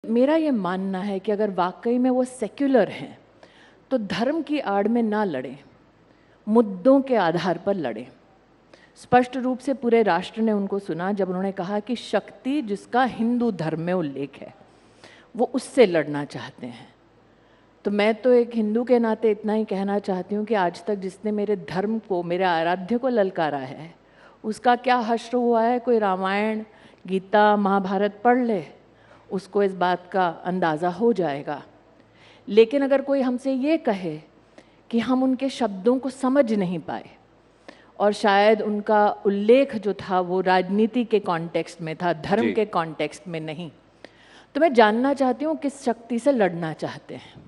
मेरा ये मानना है कि अगर वाकई में वो सेक्युलर हैं तो धर्म की आड़ में ना लड़ें, मुद्दों के आधार पर लड़ें। स्पष्ट रूप से पूरे राष्ट्र ने उनको सुना जब उन्होंने कहा कि शक्ति जिसका हिंदू धर्म में उल्लेख है वो उससे लड़ना चाहते हैं। तो मैं तो एक हिंदू के नाते इतना ही कहना चाहती हूँ कि आज तक जिसने मेरे धर्म को, मेरे आराध्य को ललकारा है, उसका क्या हश्र हुआ है। कोई रामायण, गीता, महाभारत पढ़ ले, उसको इस बात का अंदाज़ा हो जाएगा। लेकिन अगर कोई हमसे ये कहे कि हम उनके शब्दों को समझ नहीं पाए और शायद उनका उल्लेख जो था वो राजनीति के कॉन्टेक्स्ट में था, धर्म के कॉन्टेक्स्ट में नहीं, तो मैं जानना चाहती हूँ किस शक्ति से लड़ना चाहते हैं।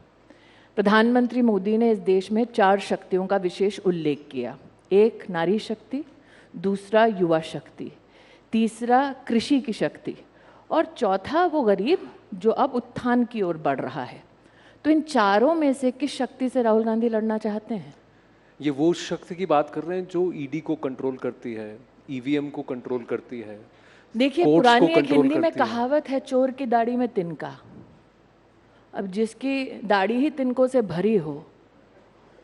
प्रधानमंत्री मोदी ने इस देश में 4 शक्तियों का विशेष उल्लेख किया। एक नारी शक्ति, दूसरा युवा शक्ति, तीसरा कृषि की शक्ति और चौथा वो गरीब जो अब उत्थान की ओर बढ़ रहा है। तो इन चारों में से किस शक्ति से राहुल गांधी लड़ना चाहते हैं? ये वो शक्ति की बात कर रहे हैं जो ईडी को कंट्रोल करती है, ईवीएम को कंट्रोल करती है। देखिए, पुरानी एक हिंदी में कहावत है, चोर की दाढ़ी में तिनका। अब जिसकी दाढ़ी ही तिनकों से भरी हो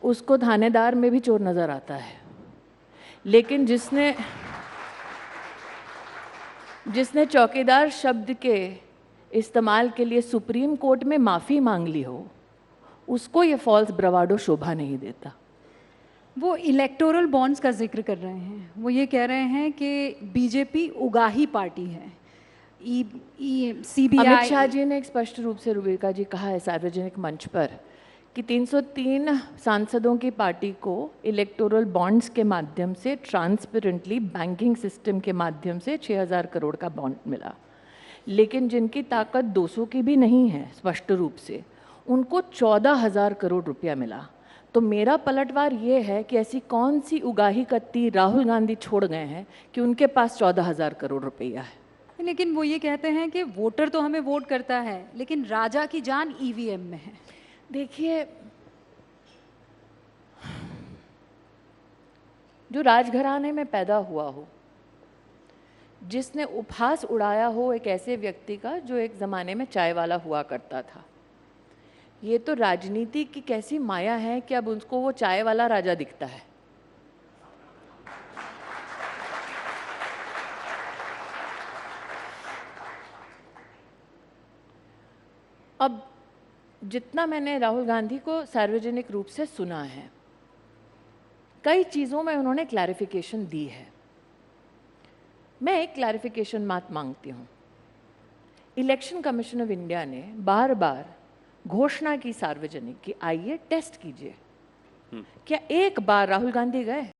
उसको थानेदार में भी चोर नजर आता है, लेकिन जिसने चौकीदार शब्द के इस्तेमाल के लिए सुप्रीम कोर्ट में माफ़ी मांग ली हो उसको ये फॉल्स ब्रवाडो शोभा नहीं देता। वो इलेक्टोरल बॉन्ड्स का जिक्र कर रहे हैं। वो ये कह रहे हैं कि बीजेपी उगाही पार्टी है। सीबीआई, अमित शाह जी ने एक स्पष्ट रूप से, रुबिका जी, कहा है सार्वजनिक मंच पर कि 303 सांसदों की पार्टी को इलेक्टोरल बॉन्ड्स के माध्यम से ट्रांसपेरेंटली बैंकिंग सिस्टम के माध्यम से 6000 करोड़ का बॉन्ड मिला, लेकिन जिनकी ताकत 200 की भी नहीं है स्पष्ट रूप से, उनको 14,000 करोड़ रुपया मिला। तो मेरा पलटवार ये है कि ऐसी कौन सी उगाही कत्ती राहुल गांधी छोड़ गए हैं कि उनके पास 14,000 करोड़ रुपया है। लेकिन वो ये कहते हैं कि वोटर तो हमें वोट करता है लेकिन राजा की जान ईवीएम में है। देखिए, जो राजघराने में पैदा हुआ हो, जिसने उपहास उड़ाया हो एक ऐसे व्यक्ति का जो एक ज़माने में चाय वाला हुआ करता था, ये तो राजनीति की कैसी माया है कि अब उसको वो चाय वाला राजा दिखता है। अब जितना मैंने राहुल गांधी को सार्वजनिक रूप से सुना है, कई चीज़ों में उन्होंने क्लैरिफिकेशन दी है। मैं एक क्लैरिफिकेशन मात्र मांगती हूँ। इलेक्शन कमीशन ऑफ इंडिया ने बार बार घोषणा की सार्वजनिक कि आइए टेस्ट कीजिए। क्या एक बार राहुल गांधी गए?